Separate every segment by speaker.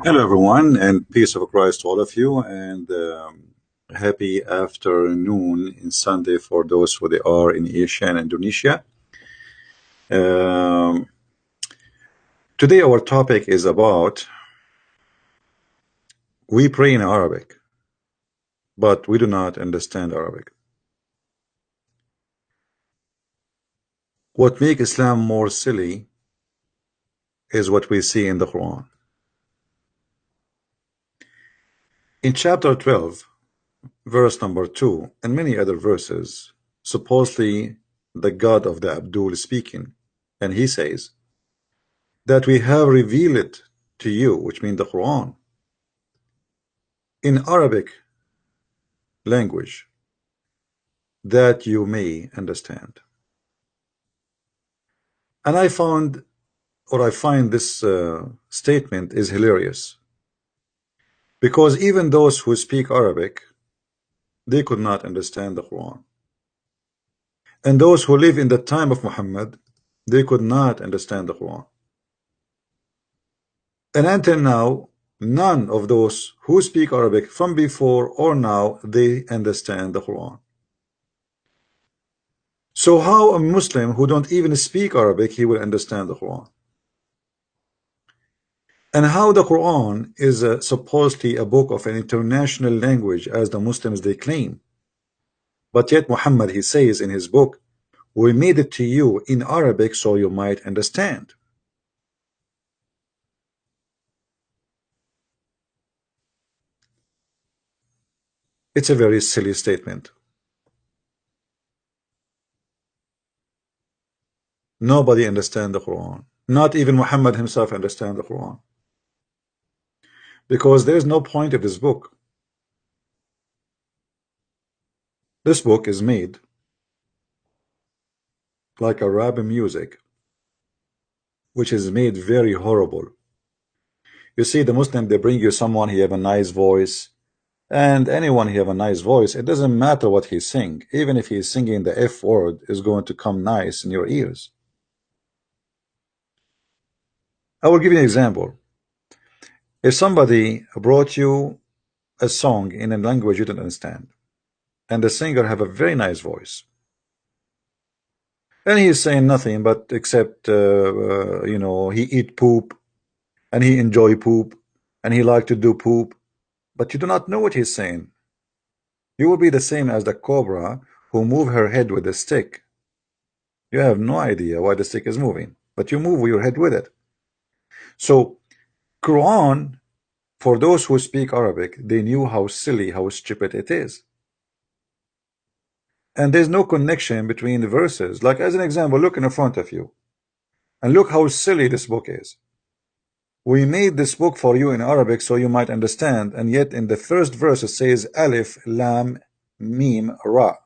Speaker 1: Hello, everyone, and peace of Christ to all of you, and happy afternoon in Sunday for those who they are in Asia and Indonesia. Um, Today, our topic is about we pray in Arabic, but we do not understand Arabic. What makes Islam more silly is what we see in the Quran. In chapter 12, verse number 2, and many other verses, supposedly the God of the Abdul is speaking, and he says that we have revealed it to you, which means the Quran, in Arabic language that you may understand. And I find this statement is hilarious because even those who speak Arabic, they could not understand the Quran. And those who live in the time of Muhammad, they could not understand the Quran. And until now, none of those who speak Arabic from before or now, they understand the Quran. So how a Muslim who don't even speak Arabic, he will understand the Quran? And how the Quran is supposedly a book of an international language as the Muslims they claim. But yet Muhammad, he says in his book, we made it to you in Arabic so you might understand. It's a very silly statement. Nobody understands the Quran. Not even Muhammad himself understands the Quran. Because there's no point of this book. This book is made like a rap music, which is made very horrible. You see, the Muslim, they bring you someone, he have a nice voice, and anyone who have a nice voice, it doesn't matter what he sing. Even if he's singing the F word, is going to come nice in your ears. I will give you an example. If somebody brought you a song in a language you don't understand, and the singer have a very nice voice, and he is saying nothing but except he eat poop, and he enjoy poop, and he like to do poop, but you do not know what he's saying. You will be the same as the cobra who move her head with a stick. You have no idea why the stick is moving, but you move your head with it. So Quran, for those who speak Arabic, they knew how silly, how stupid it is. And there's no connection between the verses. Like as an example, look in front of you and look how silly this book is. We made this book for you in Arabic so you might understand, and yet in the first verse it says Alif Lam Mim Ra.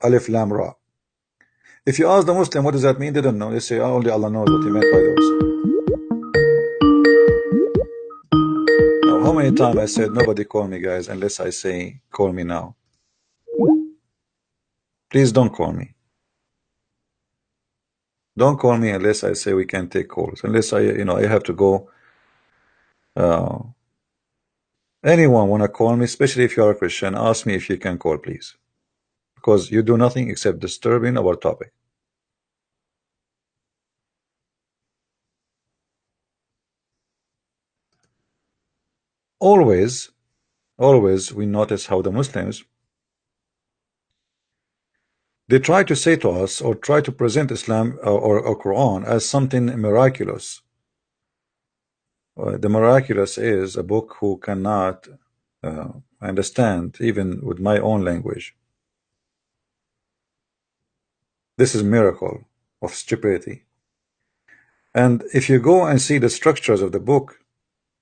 Speaker 1: Alif Lam Ra. If you ask the Muslim what does that mean, they don't know. They say only Allah knows what he meant by those. Now, how many times I said nobody call me, guys, unless I say call me now. Please don't call me. Don't call me unless I say we can take calls. Unless I have to go. Anyone want to call me, especially if you are a Christian, ask me if you can call, please. Because you do nothing except disturbing our topic. Always we notice how the Muslims, they try to say to us or try to present Islam or Quran as something miraculous. The miraculous is a book who cannot understand even with my own language. This is miracle of stupidity. And if you go and see the structures of the book,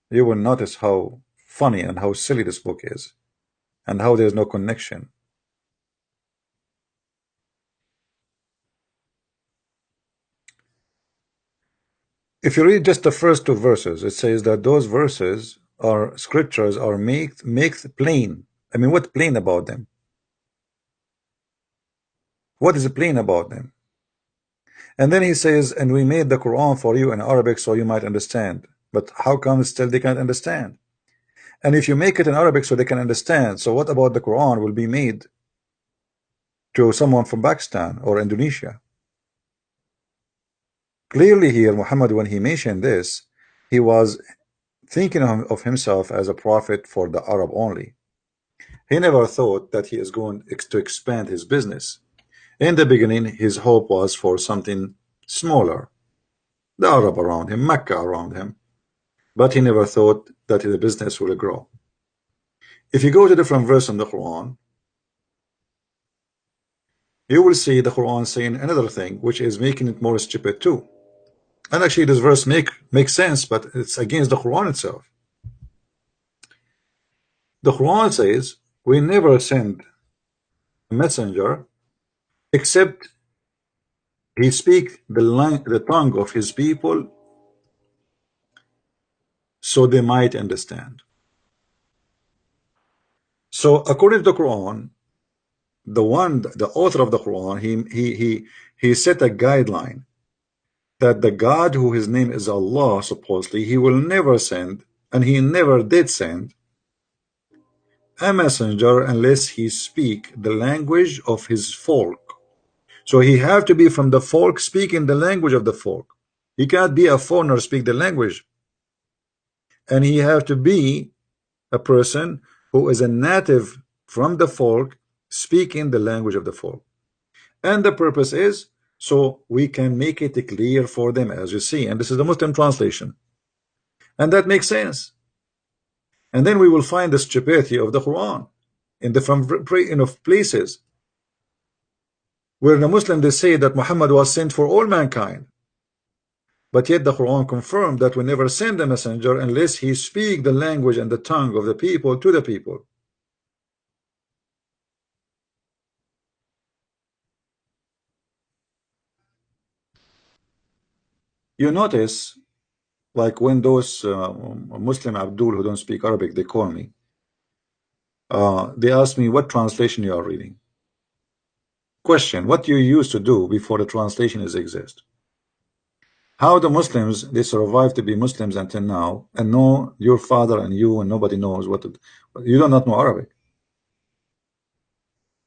Speaker 1: you will notice how funny and how silly this book is, and how there's no connection. If you read just the first two verses, it says that those verses are scriptures are make plain. I mean, what plain about them? What is plain about them? And then he says, and we made the Quran for you in Arabic so you might understand. but how come still they can't understand? And if you make it in Arabic so they can understand, so what about the Quran will be made to someone from Pakistan or Indonesia? Clearly here, Muhammad, when he mentioned this, he was thinking of himself as a prophet for the Arab only. He never thought that he is going to expand his business. In the beginning, his hope was for something smaller, the Arab around him, Mecca around him. But he never thought that the business will grow. If you go to different verse in the Quran, you will see the Quran saying another thing, which is making it more stupid too. And actually, this verse makes sense, but it's against the Quran itself. The Quran says, we never send a messenger except he speak the tongue of his people so they might understand. So according to the Quran, the author of the Quran, he set a guideline that the God who his name is Allah, supposedly, he will never send, and he never did send, a messenger unless he speak the language of his folk. So he have to be from the folk speaking the language of the folk. He can't be a foreigner speak the language. And he have to be a person who is a native from the folk speaking the language of the folk. And the purpose is so we can make it clear for them, as you see. And this is the Muslim translation. And that makes sense. And then we will find the stupidity of the Quran in different places where the Muslim they say that Muhammad was sent for all mankind, but yet the Quran confirmed that we never send a messenger unless he speak the language and the tongue of the people to the people. You notice, like when those Muslim Abdul who don't speak Arabic, they call me. They ask me what translation you are reading. Question: what you used to do before the translation is exist? How the Muslims they survive to be Muslims until now, and know your father and you, and nobody knows what you do not know Arabic.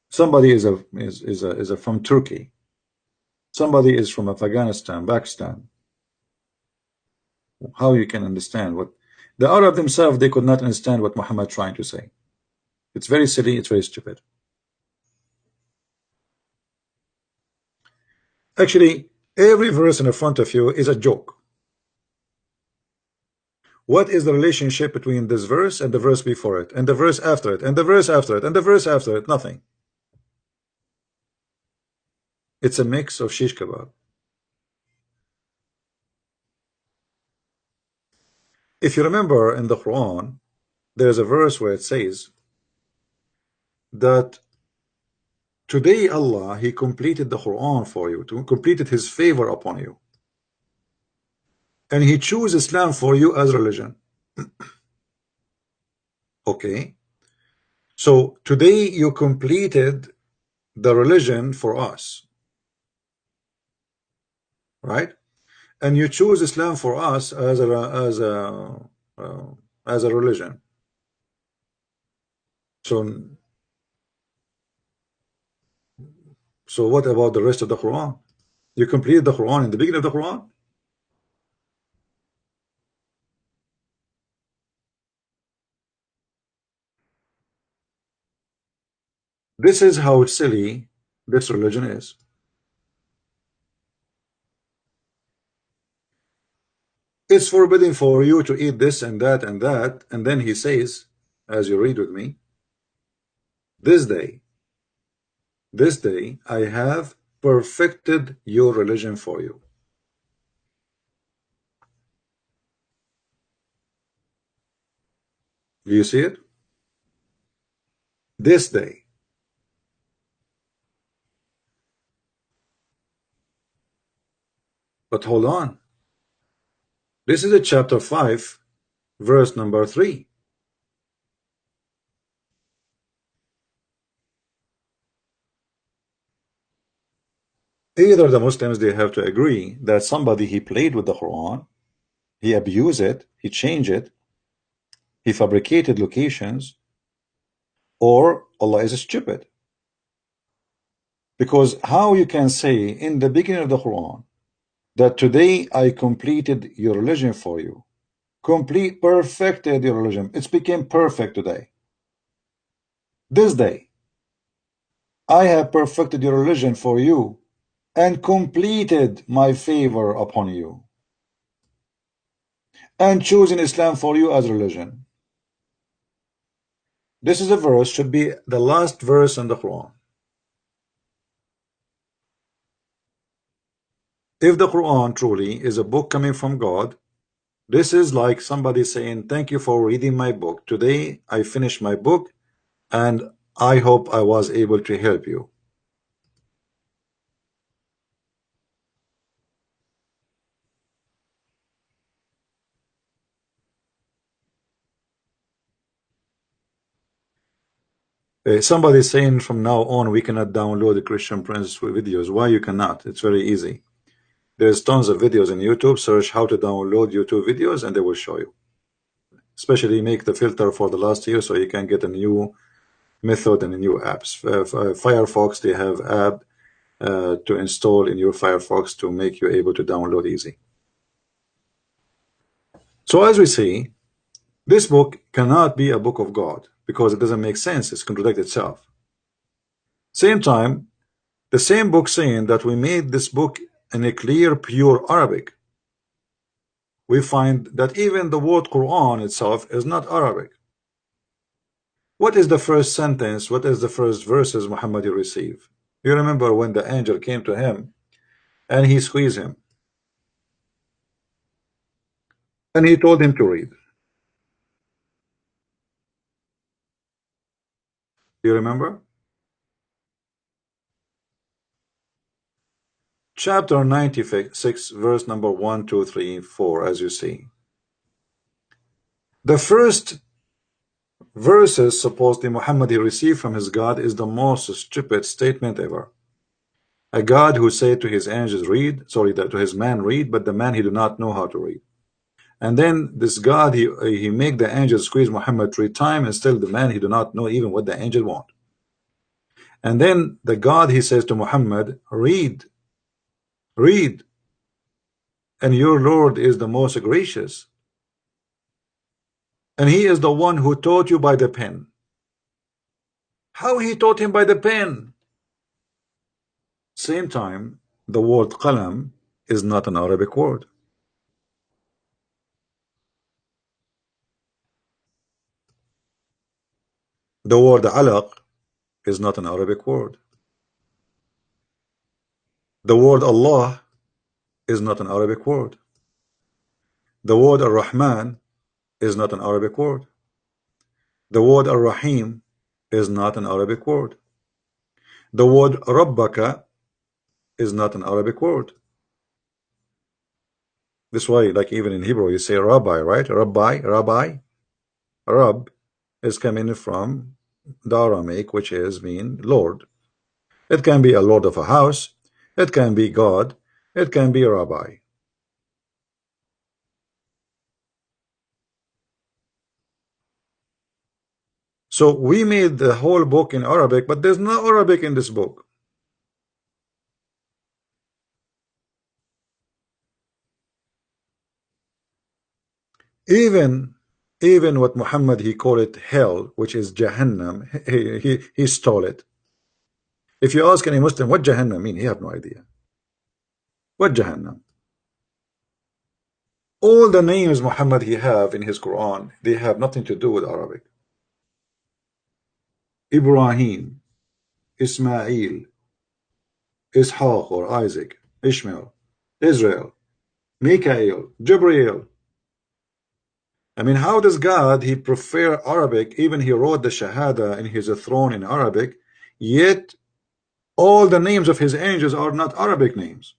Speaker 1: Somebody is from Turkey. Somebody is from Afghanistan, Pakistan. How you can understand what the Arab themselves they could not understand what Muhammad trying to say. It's very silly. It's very stupid. Actually, every verse in front of you is a joke. What is the relationship between this verse and the verse before it, and the verse after it, and the verse after it, and the verse after it? Nothing. It's a mix of shish kebab. If you remember in the Quran, there's a verse where it says that today Allah, He completed the Quran for you, to completed His favor upon you. And He chose Islam for you as religion. Okay. So today you completed the religion for us. Right? And you choose Islam for us as a religion. So what about the rest of the Quran? You completed the Quran in the beginning of the Quran. This is how silly this religion is. It's forbidden for you to eat this and that and that, and then he says, as you read with me, this day I have perfected your religion for you. Do you see it? This day. But hold on. This is a chapter 5, verse number 3. Either the Muslims they have to agree that somebody he played with the Quran, He abused it, he changed it, he fabricated locations, or Allah is stupid. Because how you can say in the beginning of the Quran that today I completed your religion for you, perfected your religion, it's became perfect today. This day, I have perfected your religion for you and completed my favor upon you and chosen Islam for you as religion. This is a verse, should be the last verse in the Quran. If the Quran truly is a book coming from God, this is like somebody saying, thank you for reading my book. Today I finished my book and I hope I was able to help you. Somebody saying from now on we cannot download the Christian Prince videos. Why you cannot? It's very easy. There's tons of videos on YouTube. Search how to download YouTube videos and they will show you. Especially make the filter for the last year so you can get a new method and new apps. Firefox, they have app to install in your Firefox to make you able to download easy. So as we see, this book cannot be a book of God because it doesn't make sense. It's contradict itself. Same time, the same book saying that we made this book in a clear, pure Arabic. We find that even the word Quran itself is not Arabic. What is the first sentence? What is the first verses Muhammad received? You remember when the angel came to him and he squeezed him and he told him to read. Do you remember? Chapter 96, verse number 1, 2, 3, 4, as you see. The first verses supposedly Muhammad he received from his God is the most stupid statement ever. A God who said to his angels, read, sorry, to his man, read, but the man he do not know how to read. And then this God, he make the angels squeeze Muhammad 3 times, and still the man he do not know even what the angel want. And then the God, he says to Muhammad, read, read, and your Lord is the most gracious. And he is the one who taught you by the pen. How he taught him by the pen? Same time, the word qalam is not an Arabic word. The word alaq is not an Arabic word. The word Allah is not an Arabic word. The word Ar-Rahman is not an Arabic word. The word Ar-Rahim is not an Arabic word. The word Rabbaka is not an Arabic word. This way, like even in Hebrew, you say Rabbi, right? Rabbi, Rabbi. Rab is coming from the Aramaic, which is mean Lord. It can be a lord of a house. It can be God. It can be Rabbi. So we made the whole book in Arabic, but there's no Arabic in this book. Even what Muhammad he called it hell, which is Jahannam, he stole it. If you ask any Muslim what Jahannam mean, he have no idea. What Jahannam? All the names Muhammad he have in his Quran, they have nothing to do with Arabic. Ibrahim, Ismail, Ishaq or Isaac, Ishmael, Israel, Mikael, Jibreel. I mean, how does God, he prefer Arabic, even he wrote the Shahada in his throne in Arabic, yet all the names of his angels are not Arabic names.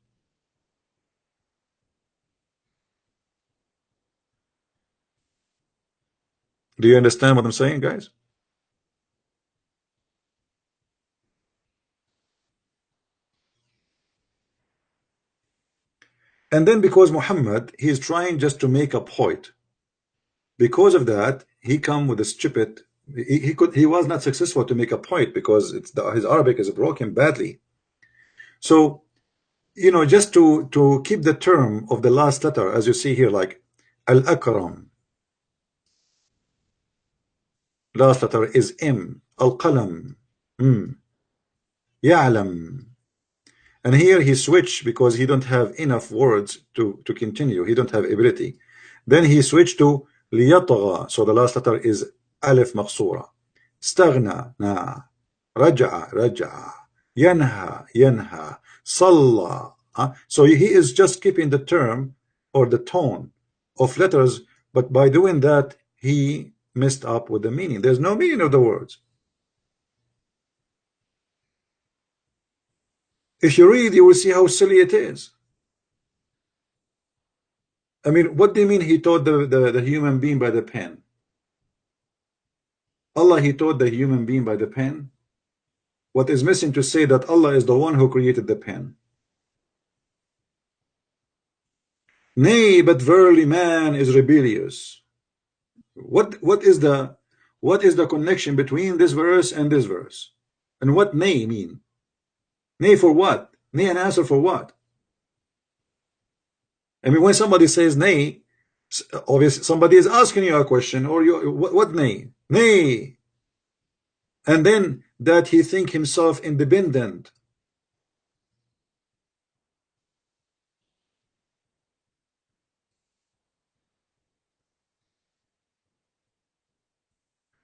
Speaker 1: Do you understand what I'm saying, guys? And then because Muhammad, he's trying just to make a point. Because of that, he come with a stupid. He was not successful to make a point because his Arabic is broken badly. So just to keep the term of the last letter, as you see here, like al-akram, last letter is M, al-qalam, ya'lam. And here he switched because he don't have enough words to continue. He don't have ability. Then he switched to liyatgha. So the last letter is alif maqsura. Staghna, na. Raja'a, raja'a. Yanha, yanha. Salla. So he is just keeping the term or the tone of letters, but by doing that, he messed up with the meaning. There's no meaning of the words. If you read, you will see how silly it is. I mean, what do you mean he taught the human being by the pen? Allah, he taught the human being by the pen? What is missing to say that Allah is the one who created the pen? Nay, but verily man is rebellious. What is the connection between this verse and this verse? And what nay mean? Nay for what? Nay an answer for what? I mean, when somebody says nay, obviously somebody is asking you a question, or what nay? Nay. And then that he think himself independent.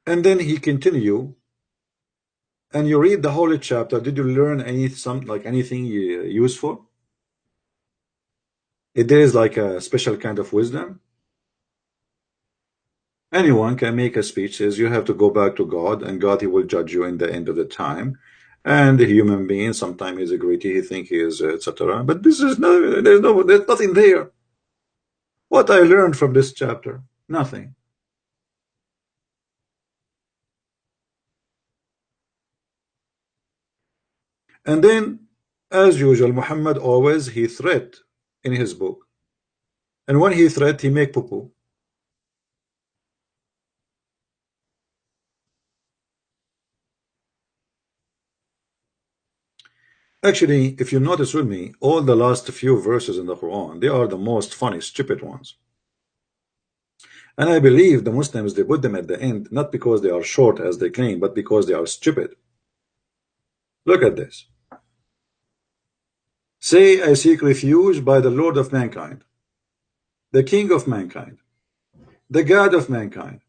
Speaker 1: And then he continue, and you read the holy chapter. Did you learn anything useful? There is like a special kind of wisdom. Anyone can make a speech, says you have to go back to God, and God, he will judge you in the end of the time. And the human being, sometimes he's a greedy, he think he is, etc. But this is there's nothing there. What I learned from this chapter, nothing. And then, as usual, Muhammad always he threat in his book, and when he threat, he make poo-poo. Actually, if you notice with me, all the last few verses in the Quran, they are the most funny, stupid ones. And I believe the Muslims, they put them at the end, not because they are short as they claim, but because they are stupid. Look at this. Say, I seek refuge by the Lord of mankind, the King of mankind, the God of mankind,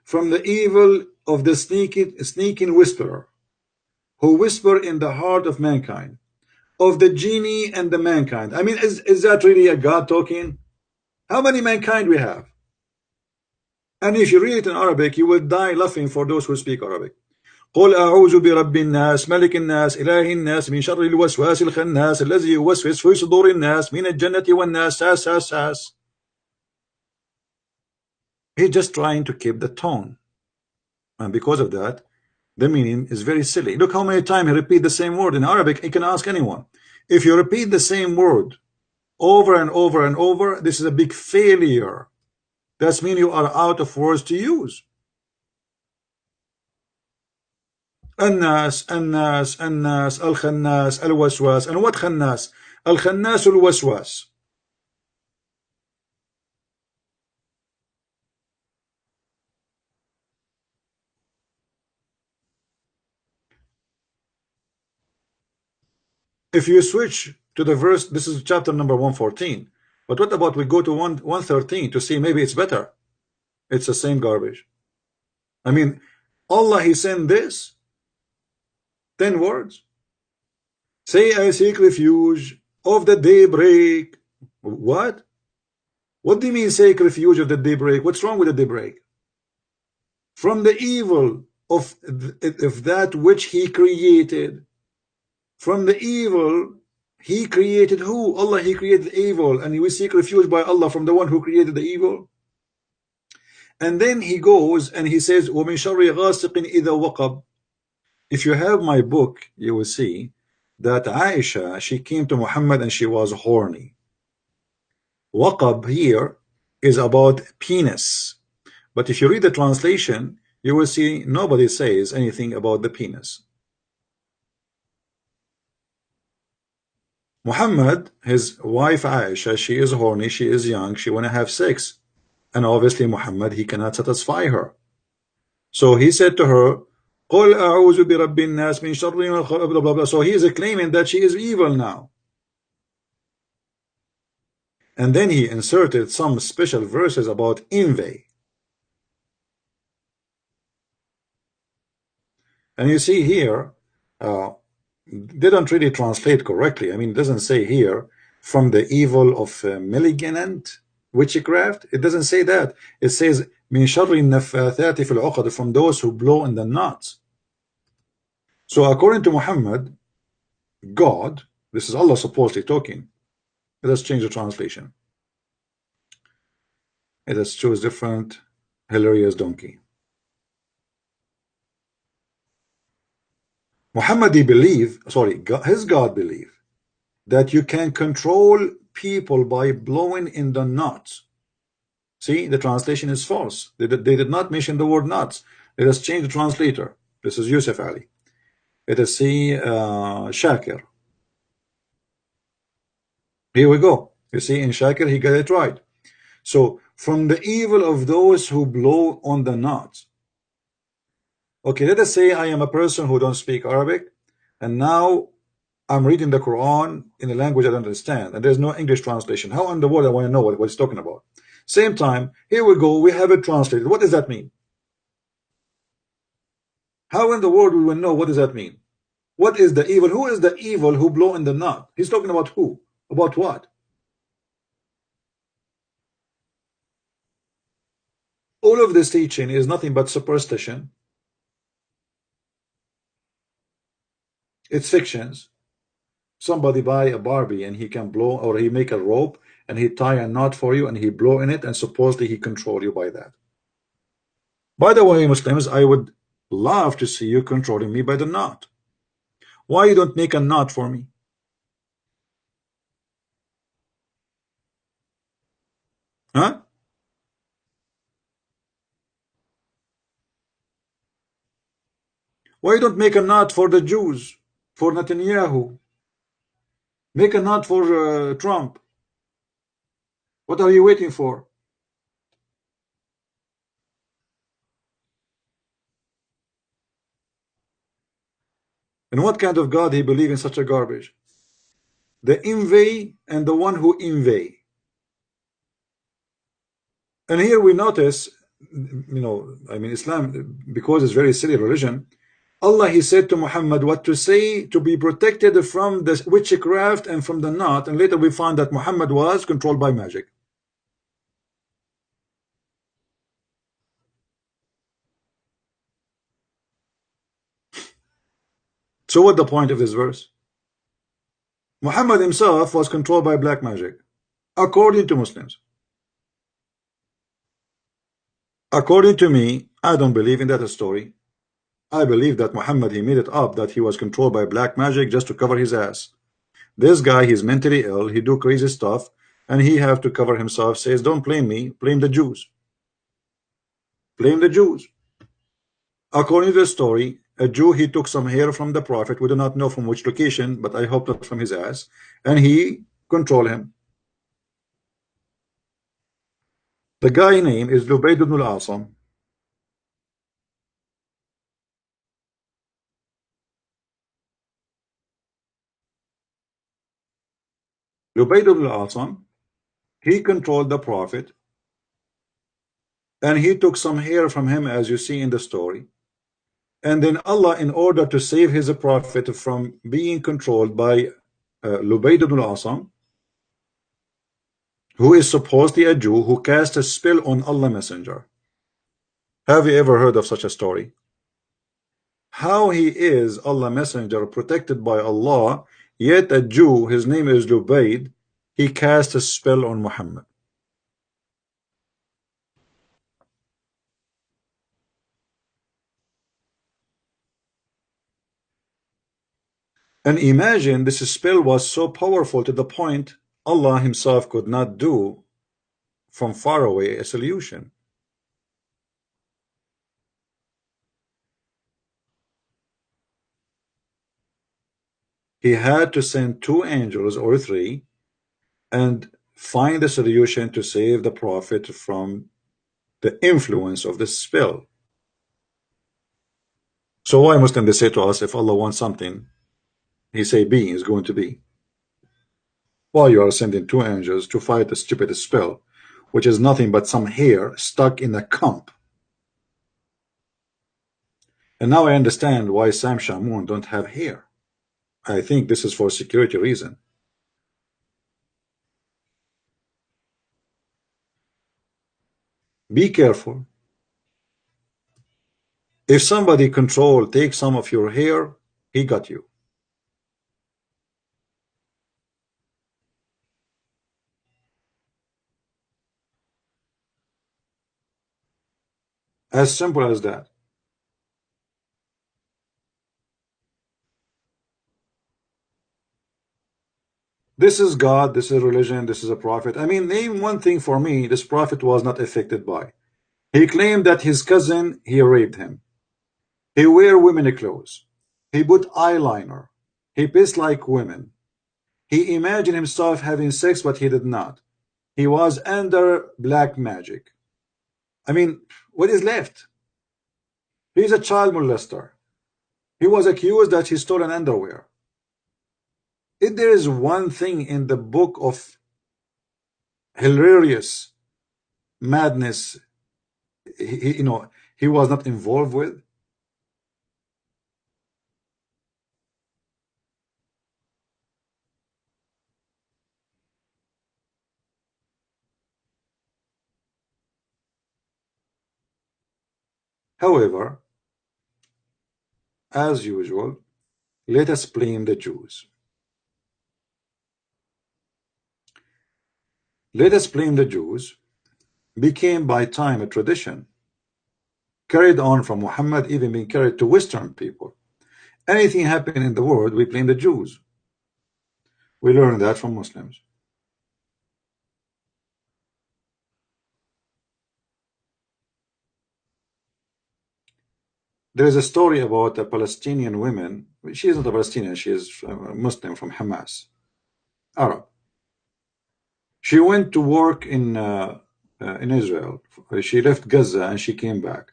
Speaker 1: from the evil of the sneaking whisperer, who whisper in the heart of mankind, of the genie and the mankind. I mean, is that really a God talking? How many mankind we have? And if you read it in Arabic, you will die laughing for those who speak Arabic. قل أعوذ برب الناس ملك الناس إله الناس من شر الوسواس الخناس الذي يوسوس في صدور الناس من الجنة والناس. Sass. He's just trying to keep the tone, and because of that, the meaning is very silly. Look how many times he repeat the same word in Arabic. You can ask anyone. If you repeat the same word over and over and over, this is a big failure. That means you are out of words to use. الناس الناس الناس الخناس الوسواس. And what خناس? الخناس الوسواس. If you switch to the verse, this is chapter number 114. But what about we go to 113 to see maybe it's better? It's the same garbage. I mean, Allah, he sent this 10 words. Say, I seek refuge of the daybreak. What? What do you mean seek refuge of the daybreak? What's wrong with the daybreak? From the evil of that which he created. From the evil, he created who? Allah, he created evil, and we seek refuge by Allah from the one who created the evil. And then he goes and he says, وَمِن شَرِّ غَاسِقٍ إِذَا وَقَبْ. If you have my book, you will see that Aisha, she came to Muhammad and she was horny. Waqab here is about penis. But if you read the translation, you will see nobody says anything about the penis. Muhammad, his wife Aisha, she is horny, she is young, she want to have sex. And obviously Muhammad, he cannot satisfy her. So he said to her, قُلْ أَعُوذُ بِرَبِّ النَّاسِ مِنْ شَرِّ مَا خَلَقَ, blah, blah, blah. So he is claiming that she is evil now. And then he inserted some special verses about envy. And you see here, didn't really translate correctly. I mean, it doesn't say here from the evil of malignant witchcraft. It doesn't say that. It says min sharri naffathati fil uqad, from those who blow in the knots. So according to Muhammad, God, this is Allah supposedly talking. Let us change the translation. Let us choose different hilarious donkey. Muhammad, he believe, sorry, God, his God believe that you can control people by blowing in the knots. See, the translation is false. They did not mention the word knots. Let us change the translator. This is Yusuf Ali. Let us see Shakir. Here we go. You see, in Shakir, he got it right. So, from the evil of those who blow on the knots. Okay, let us say I am a person who don't speak Arabic, and now I'm reading the Quran in a language I don't understand, and there's no English translation. How in the world I want to know what it's talking about? Same time, here we go, we have it translated. What does that mean? How in the world we will know what does that mean? What is the evil? Who is the evil who blow in the knot? He's talking about who? About what? All of this teaching is nothing but superstition. It's fictions. Somebody buy a Barbie and he can blow, or he make a rope and he tie a knot for you and he blow in it, and supposedly he control you by that. By the way, Muslims, I would love to see you controlling me by the knot. Why you don't make a knot for me? Huh? Why you don't make a knot for the Jews? For Netanyahu? Make a knot for Trump. What are you waiting for? And what kind of God he believe in such a garbage? The envy and the one who envy. And here we notice, I mean, Islam, because it's very silly religion, Allah, he said to Muhammad what to say to be protected from the witchcraft and from the knot, and later we find that Muhammad was controlled by magic. So what the point of this verse? Muhammad himself was controlled by black magic, according to Muslims. According to me, I don't believe in that story. I believe that Muhammad, he made it up that he was controlled by black magic just to cover his ass. This guy, he's mentally ill, he do crazy stuff, and he have to cover himself, says, don't blame me, blame the Jews. Blame the Jews. According to the story, a Jew, he took some hair from the Prophet, we do not know from which location, but I hope not from his ass, and he control him. The guy name is Lubayd ibn al-Asam. Lubayd ibn al-Asam, he controlled the Prophet, and he took some hair from him, as you see in the story. And then Allah, in order to save his Prophet from being controlled by Lubayd ibn al-Asam, who is supposedly a Jew who cast a spell on Allah Messenger. Have you ever heard of such a story? How he is Allah Messenger protected by Allah, yet a Jew, his name is Lubayd, he cast a spell on Muhammad. And imagine this spell was so powerful to the point Allah himself could not do from far away a solution. He had to send 2 angels or 3 and find a solution to save the Prophet from the influence of the spell. So why Muslim they say to us, if Allah wants something, he say be is going to be. Why you are sending 2 angels to fight the stupid spell, which is nothing but some hair stuck in a comb. And now I understand why Sam Shamoun don't have hair. I think this is for security reason. Be careful. If somebody take some of your hair, he got you. As simple as that. This is God, this is religion, this is a prophet. I mean, name one thing for me this prophet was not affected by. He claimed that his cousin, he raped him. He wear women clothes. He put eyeliner. He pissed like women. He imagined himself having sex, but he did not. He was under black magic. I mean, what is left? He's a child molester. He was accused that he stole an underwear. If there is one thing in the book of hilarious madness, he was not involved with. However, as usual, let us blame the Jews. Let us blame the Jews became by time a tradition, carried on from Muhammad, even being carried to Western people. Anything happening in the world, we blame the Jews. We learn that from Muslims. There is a story about a Palestinian woman. She isn't a Palestinian, she is a Muslim from Hamas, Arab. She went to work in Israel. She left Gaza and she came back.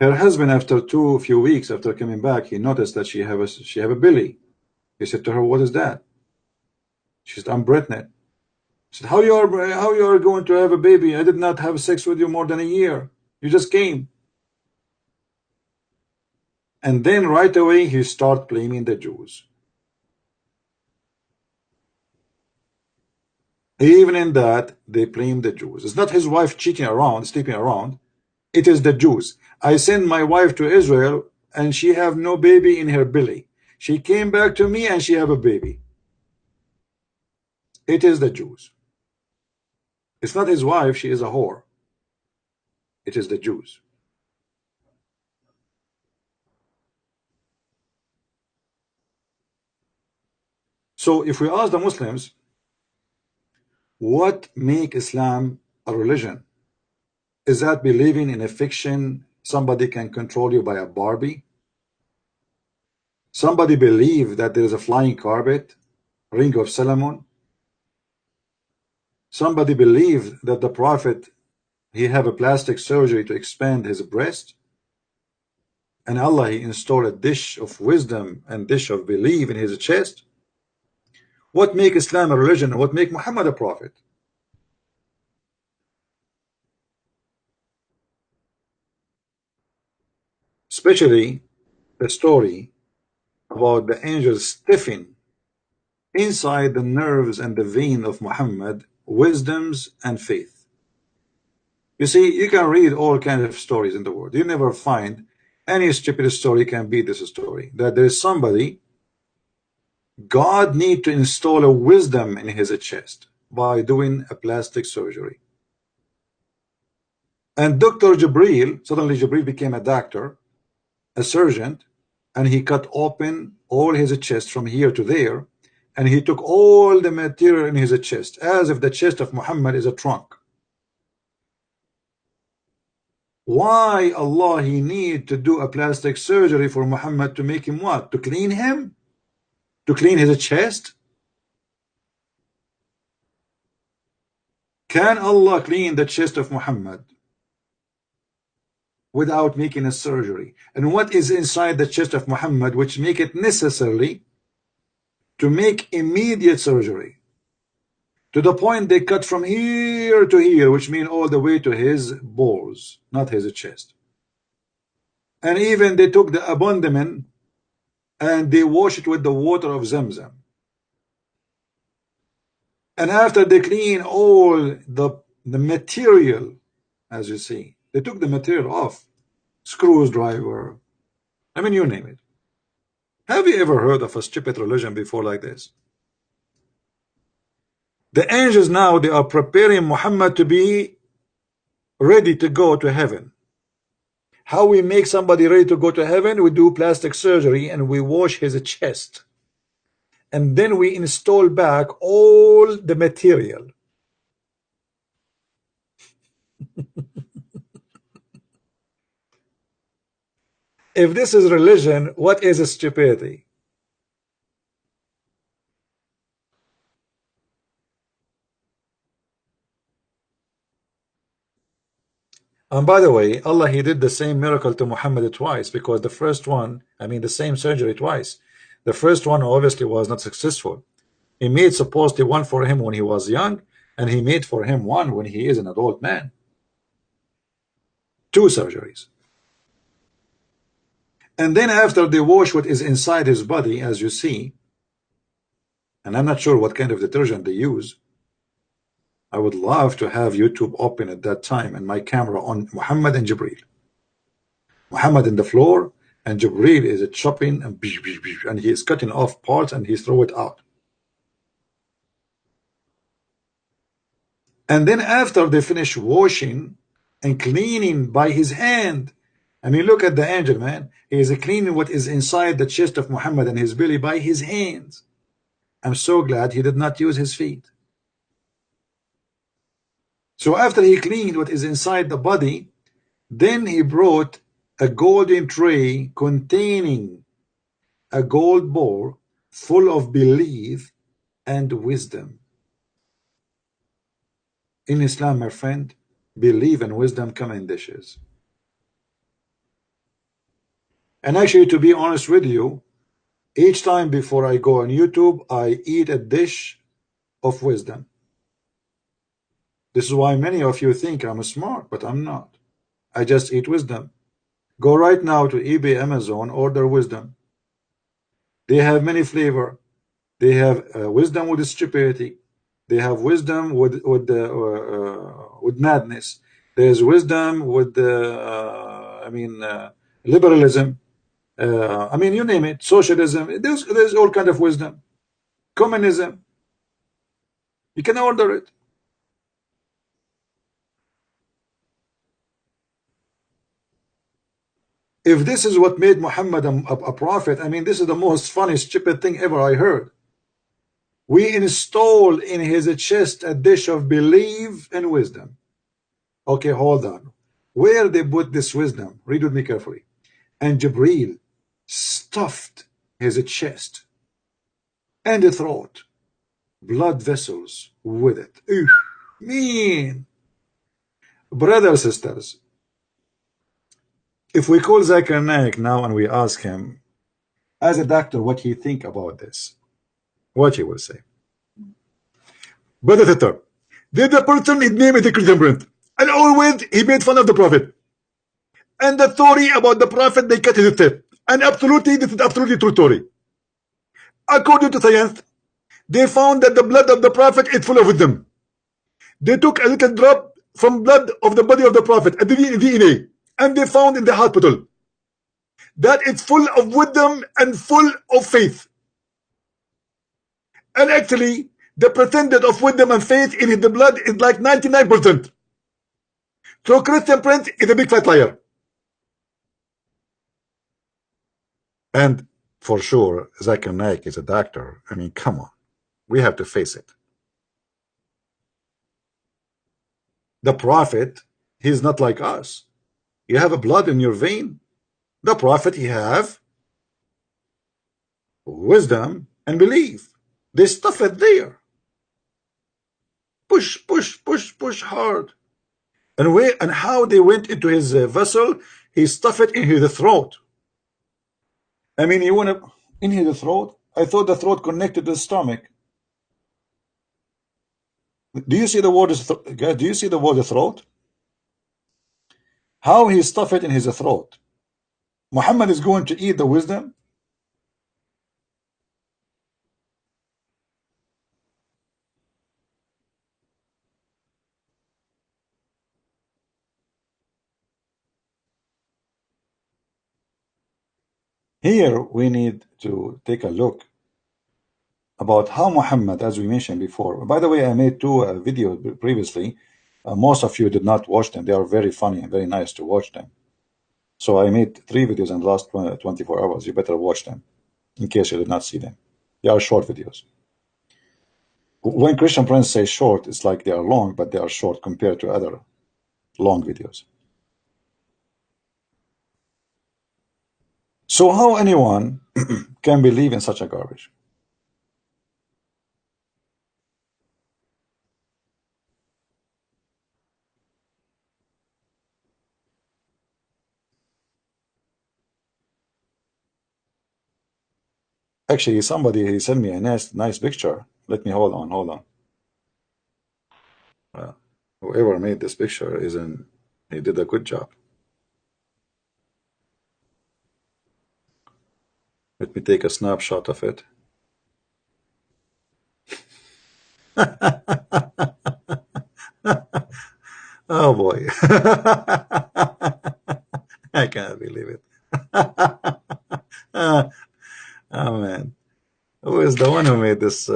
Speaker 1: Her husband, after few weeks after coming back, he noticed that she have a belly. He said to her, "What is that?" She said, "I'm pregnant." He said, how you are going to have a baby? I did not have sex with you more than a year. You just came." And then right away he started blaming the Jews. Even in that, they blame the Jews. It's not his wife cheating around, sleeping around. It is the Jews. I sent my wife to Israel and she have no baby in her belly. She came back to me and she have a baby. It is the Jews. It's not his wife, she is a whore. It is the Jews. So if we ask the Muslims, what make Islam a religion? Is that believing in a fiction somebody can control you by a Barbie? Somebody believe that there is a flying carpet, Ring of Solomon? Somebody believe that the Prophet, he have a plastic surgery to expand his breast? And Allah, he installed a dish of wisdom and dish of belief in his chest? What make Islam a religion? What make Muhammad a prophet? Especially the story about the angels stiffing inside the nerves and the vein of Muhammad wisdoms and faith. You see, you can read all kinds of stories in the world. You never find any stupid story can beat this story. That there is somebody, God need to install a wisdom in his chest by doing a plastic surgery. And Dr. Jibril, suddenly Jibril became a doctor, a surgeon, and he cut open all his chest from here to there, and he took all the material in his chest, as if the chest of Muhammad is a trunk. Why Allah he need to do a plastic surgery for Muhammad to make him what? To clean him? To clean his chest? Can Allah clean the chest of Muhammad without making a surgery? And what is inside the chest of Muhammad which make it necessary to make immediate surgery? To the point they cut from here to here, which mean all the way to his balls, not his chest. And even they took the abdomen and they wash it with the water of Zamzam. And after they clean all the material, as you see, they took the material off, screwdriver, I mean, you name it. Have you ever heard of a stupid religion before like this? The angels now, they are preparing Muhammad to be ready to go to heaven. How we make somebody ready to go to heaven? We do plastic surgery and we wash his chest. And then we install back all the material. If this is religion, what is stupidity? And by the way, Allah he did the same miracle to Muhammad twice, because the first one, I mean the same surgery twice. The first one obviously was not successful. He made supposedly one for him when he was young, and he made for him one when he is an adult man. Two surgeries. And then after they wash what is inside his body, as you see, and I'm not sure what kind of detergent they use. I would love to have YouTube open at that time and my camera on Muhammad and Jibreel. Muhammad in the floor and Jibreel is chopping and he is cutting off parts and he throw it out. And then after they finish washing and cleaning by his hand, I mean, look at the angel, man. He is cleaning what is inside the chest of Muhammad and his belly by his hands. I'm so glad he did not use his feet. So after he cleaned what is inside the body, then he brought a golden tray containing a gold bowl full of belief and wisdom. In Islam, my friend, belief and wisdom come in dishes. And actually, to be honest with you, each time before I go on YouTube, I eat a dish of wisdom. This is why many of you think I'm smart, but I'm not. I just eat wisdom. Go right now to eBay, Amazon, order wisdom. They have many flavor. They have wisdom with stupidity. They have wisdom with madness. There's wisdom with liberalism. I mean, you name it, socialism. There's all kind of wisdom. Communism. You can order it. If this is what made Muhammad a prophet, I mean, this is the most funny, stupid thing ever I heard. We installed in his chest a dish of belief and wisdom. Okay, hold on. Where they put this wisdom? Read with me carefully. And Jibreel stuffed his chest and throat, blood vessels with it. Ew, mean. Brothers, sisters, if we call Zakir Naik now and we ask him, as a doctor, what he think about this, what he will say. Brother Twitter, did the person his name is a Christian print, and always he made fun of the Prophet. And the story about the Prophet, they cut his teeth. And absolutely, this is absolutely true story. According to science, they found that the blood of the Prophet is full of wisdom. They took a little drop from blood of the body of the Prophet, a DNA, and they found in the hospital that it's full of wisdom and full of faith. And actually, the percentage of wisdom and faith in the blood is like 99%. So Christian Prince is a big fat liar. And for sure, Zakir Naik is a doctor. I mean, come on. We have to face it. The Prophet, he's not like us. You have a blood in your vein. The Prophet, he have wisdom and belief. They stuff it there. Push, push, push, push hard. And how they went into his vessel, he stuffed it in his throat. I mean, you want to in his throat? I thought the throat connected to the stomach. Do you see the word? Guys, do you see the word throat? How he stuffed it in his throat? Muhammad is going to eat the wisdom. Here we need to take a look about how Muhammad, as we mentioned before. By the way, I made two videos previously. Most of you did not watch them. They are very funny and very nice to watch them. So I made 3 videos in the last 24 hours. You better watch them in case you did not see them. They are short videos. When Christian Prince says short, it's like they are long, but they are short compared to other long videos. So how anyone can believe in such a garbage? Actually, somebody he sent me a nice picture. Let me hold on. Whoever made this picture he did a good job. Let me take a snapshot of it. Oh boy. I can't believe it. Oh man. Who is the one who made this?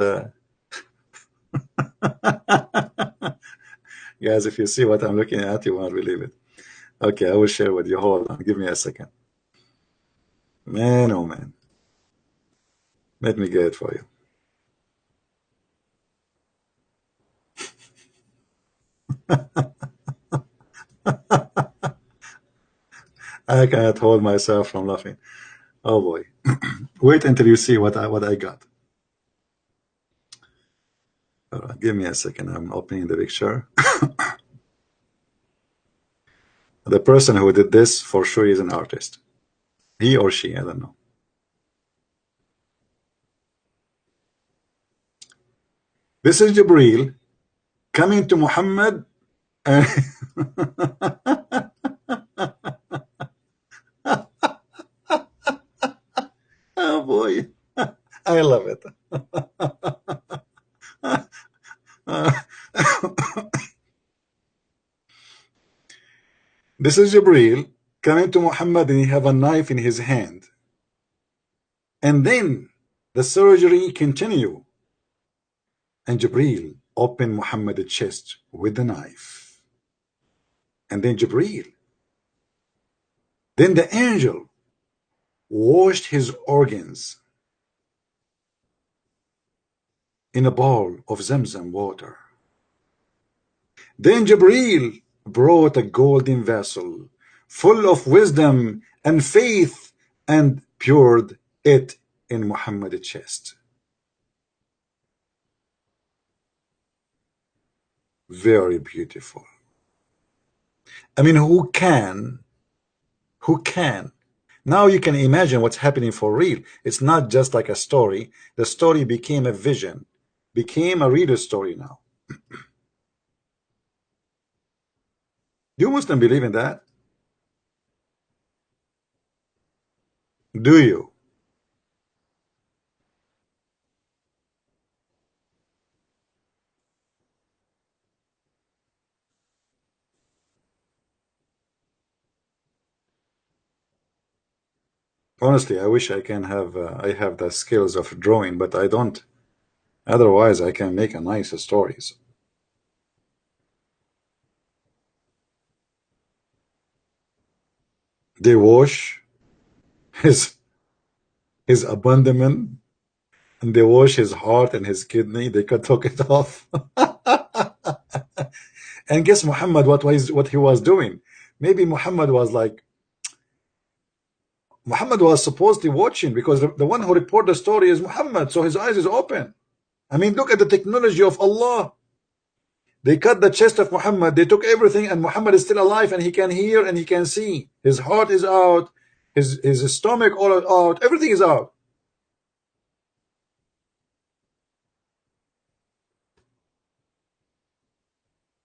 Speaker 1: Guys, if you see what I'm looking at, you won't believe it. Okay, I will share with you. Hold on. Give me a second. Man, oh man. Let me get it for you. I cannot hold myself from laughing. Oh boy. Wait until you see what I got. Give me a second. I'm opening the picture. The person who did this for sure is an artist. He or she, I don't know. This is Jibreel coming to Muhammad and oh boy, I love it. This is Jibreel coming to Muhammad and he have a knife in his hand. And then the surgery continue. And Jibreel opened Muhammad's chest with the knife. And then then the angel washed his organs in a bowl of Zamzam water. Then Jibreel brought a golden vessel full of wisdom and faith and poured it in Muhammad's chest. Very beautiful. I mean, who can? Now you can imagine what's happening for real. It's not just like a story. The story became a vision, became a reader story now. Do you Muslim believe in that? Do you? Honestly, I wish I can have I have the skills of drawing, but I don't. Otherwise, I can make a nice stories. They wash his abandonment And they wash his heart and his kidney. They could took it off. And guess Muhammad what he was doing? Maybe Muhammad was supposedly watching, because the one who reported the story is Muhammad, so his eyes is open. I mean, look at the technology of Allah. They cut the chest of Muhammad, they took everything, and Muhammad is still alive, and he can hear and he can see. His heart is out, his stomach all out, everything is out.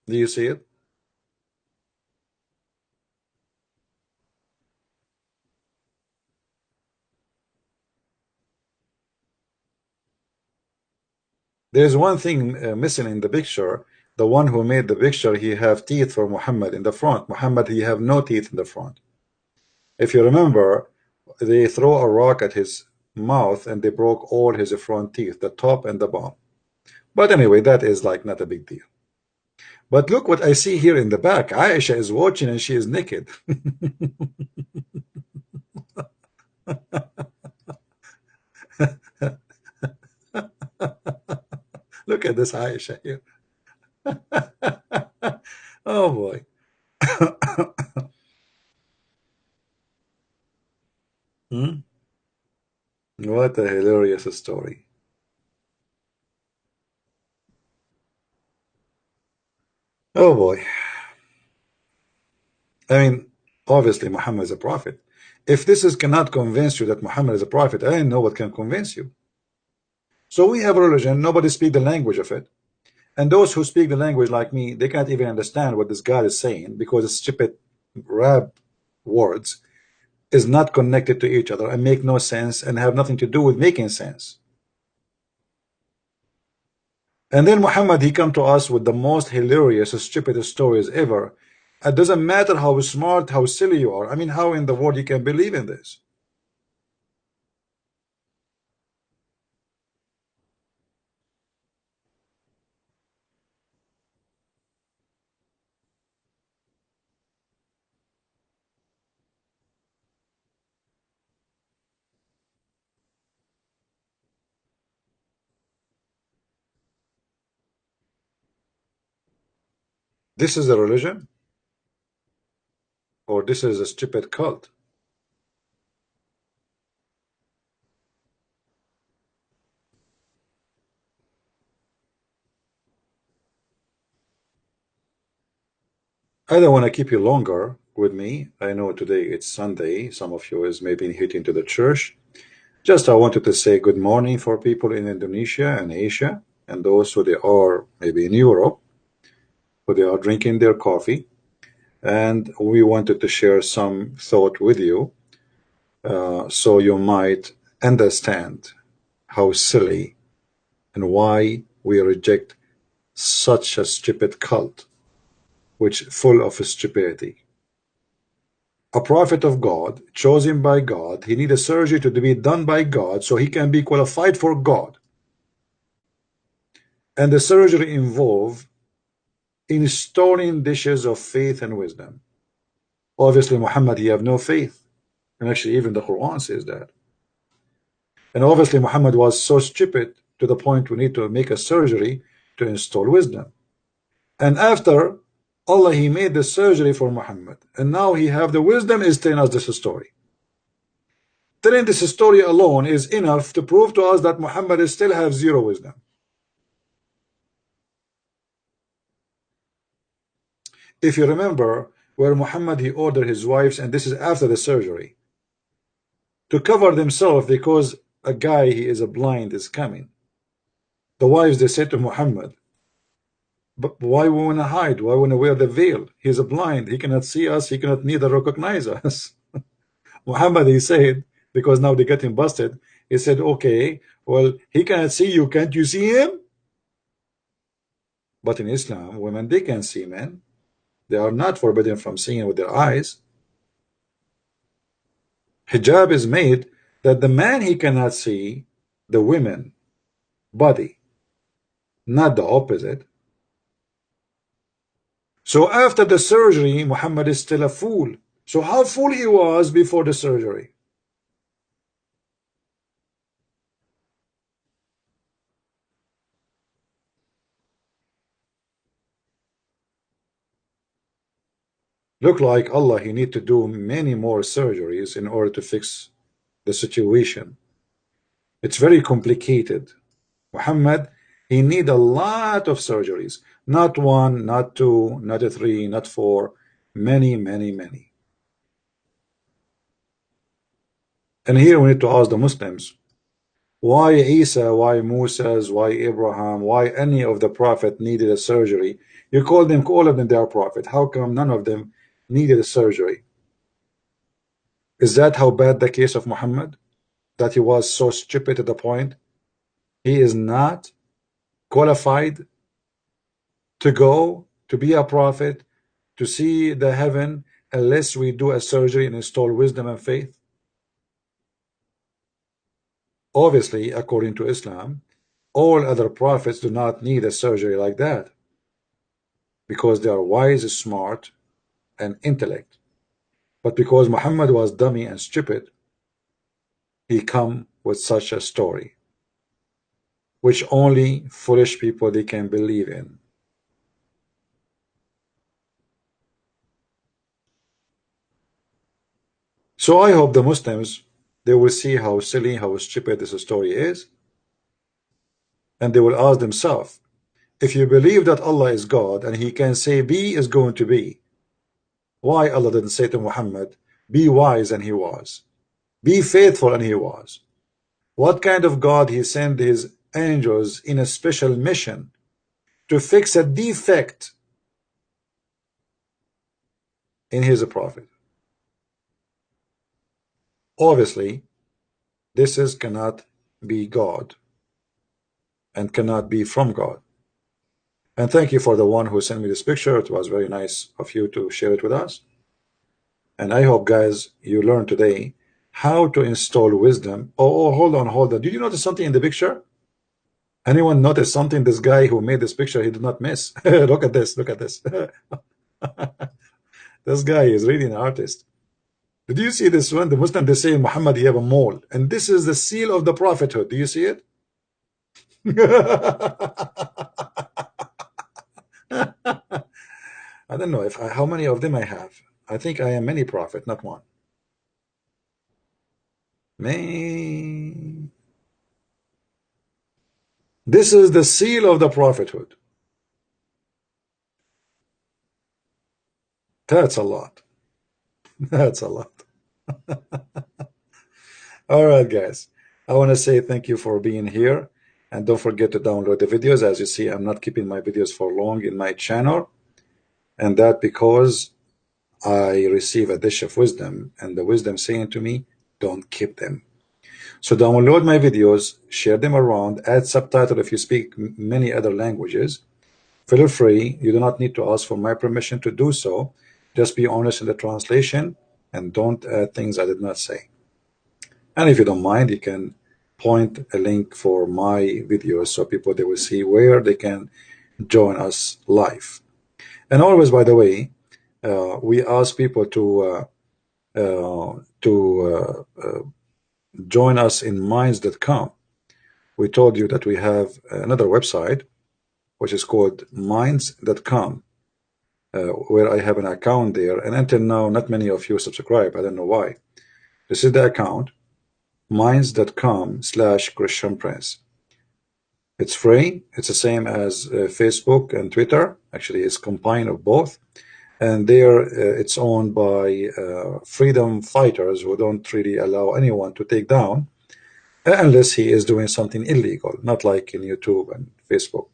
Speaker 1: Do you see it? There's one thing missing in the picture. The one who made the picture, he have teeth for Muhammad in the front. Muhammad, he have no teeth in the front. If you remember, they throw a rock at his mouth and they broke all his front teeth, the top and the bottom. But anyway, that is like not a big deal. But look what I see here in the back. Aisha is watching and she is naked. Look at this Aisha here. Oh boy. Hmm? What a hilarious story. Oh boy. I mean, obviously Muhammad is a prophet. If this is cannot convince you that Muhammad is a prophet, I don't know what can convince you. So we have a religion, nobody speak the language of it. And those who speak the language like me, they can't even understand what this God is saying, because it's stupid rap words is not connected to each other and make no sense and have nothing to do with making sense. And then Muhammad, he come to us with the most hilarious, stupid stories ever. It doesn't matter how smart, how silly you are. I mean, how in the world you can believe in this? This is a religion, or this is a stupid cult? I don't want to keep you longer with me. I know today it's Sunday. Some of you is maybe hitting to the church. Just I wanted to say good morning for people in Indonesia and Asia, and those who they are maybe in Europe, who they are drinking their coffee. And we wanted to share some thought with you, so you might understand how silly and why we reject such a stupid cult, which full of stupidity. A prophet of God, chosen by God, he need a surgery to be done by God so he can be qualified for God. And the surgery involve installing dishes of faith and wisdom. Obviously, Muhammad, he have no faith. And actually, even the Quran says that. And obviously, Muhammad was so stupid to the point we need to make a surgery to install wisdom. And after Allah, he made the surgery for Muhammad. And now he have the wisdom is telling us this story. Telling this story alone is enough to prove to us that Muhammad still have zero wisdom. If you remember where Muhammad, he ordered his wives, and this is after the surgery, to cover themselves because a guy, he is a blind, is coming. The wives, they said to Muhammad, but why we want to hide? Why we want to wear the veil? He's a blind. He cannot see us. He cannot neither recognize us. Muhammad, he said, because now they get him busted, he said, okay, well, he cannot see you. Can't you see him? But in Islam, women, they can see men. They are not forbidden from seeing with their eyes. Hijab is made that the man, he cannot see the women body, not the opposite. So after the surgery, Muhammad is still a fool. So how fool he was before the surgery? Look like Allah, he need to do many more surgeries in order to fix the situation. It's very complicated. Muhammad, he need a lot of surgeries. Not one, not two, not three, not four. Many, many, many. And here we need to ask the Muslims, why Isa, why Moses, why Abraham, why any of the prophet needed a surgery? You call them, all of them, they are prophet. How come none of them needed a surgery? Is that how bad the case of Muhammad? That he was so stupid to the point he is not qualified to go to be a prophet, to see the heaven, unless we do a surgery and install wisdom and faith? Obviously, according to Islam, all other prophets do not need a surgery like that because they are wise, smart, and intellect. But because Muhammad was dummy and stupid, he come with such a story, which only foolish people they can believe in. So I hope the Muslims, they will see how silly, how stupid this story is, and they will ask themselves, if you believe that Allah is God and he can say be is going to be, why Allah didn't say to Muhammad, be wise, and he was, be faithful, and he was? What kind of God he sent his angels in a special mission to fix a defect in his prophet? Obviously, this is cannot be God and cannot be from God. And thank you for the one who sent me this picture. It was very nice of you to share it with us. And I hope, guys, you learned today how to install wisdom. Oh, hold on, hold on. Did you notice something in the picture? Anyone notice something? This guy who made this picture, he did not miss. Look at this. Look at this. This guy is really an artist. Did you see this one? The Muslim, they say, Muhammad, you have a mole. And this is the seal of the prophethood. Do you see it? I don't know how many of them I have. I think I am many prophet, not one. Man. This is the seal of the prophethood. That's a lot. That's a lot. All right, guys. I want to say thank you for being here. And don't forget to download the videos. As you see, I'm not keeping my videos for long in my channel. And that because I receive a dish of wisdom, and the wisdom saying to me, don't keep them. So download my videos, share them around, add subtitle if you speak many other languages. Feel free. You do not need to ask for my permission to do so. Just be honest in the translation and don't add things I did not say. And if you don't mind, you can point a link for my videos so people, they will see where they can join us live. And always, by the way, we ask people to join us in minds.com. We told you that we have another website which is called minds.com, where I have an account there, and until now not many of you subscribe. I don't know why. This is the account, minds.com/Christian Prince. It's free. It's the same as Facebook and Twitter. Actually, it's combined of both. And there it's owned by freedom fighters who don't really allow anyone to take down unless he is doing something illegal, not like in YouTube and Facebook.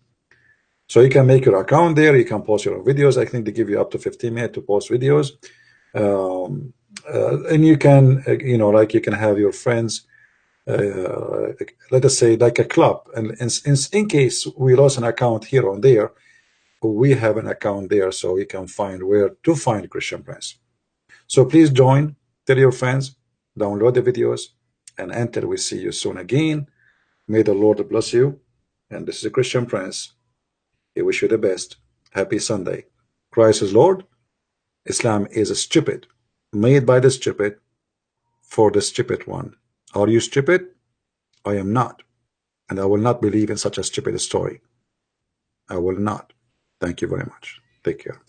Speaker 1: So you can make your account there. You can post your own videos. I think they give you up to 15 minutes to post videos. And you can, like you can have your friends, let us say like a club. And in case we lost an account here or there, we have an account there so you can find where to find Christian Prince. So please join, tell your friends, download the videos, and until we see you soon again, may the Lord bless you. And this is Christian Prince. I wish you the best. Happy Sunday. Christ is Lord. Islam is stupid, made by the stupid, for the stupid one. Are you stupid? I am not. And I will not believe in such a stupid story. I will not. Thank you very much. Take care.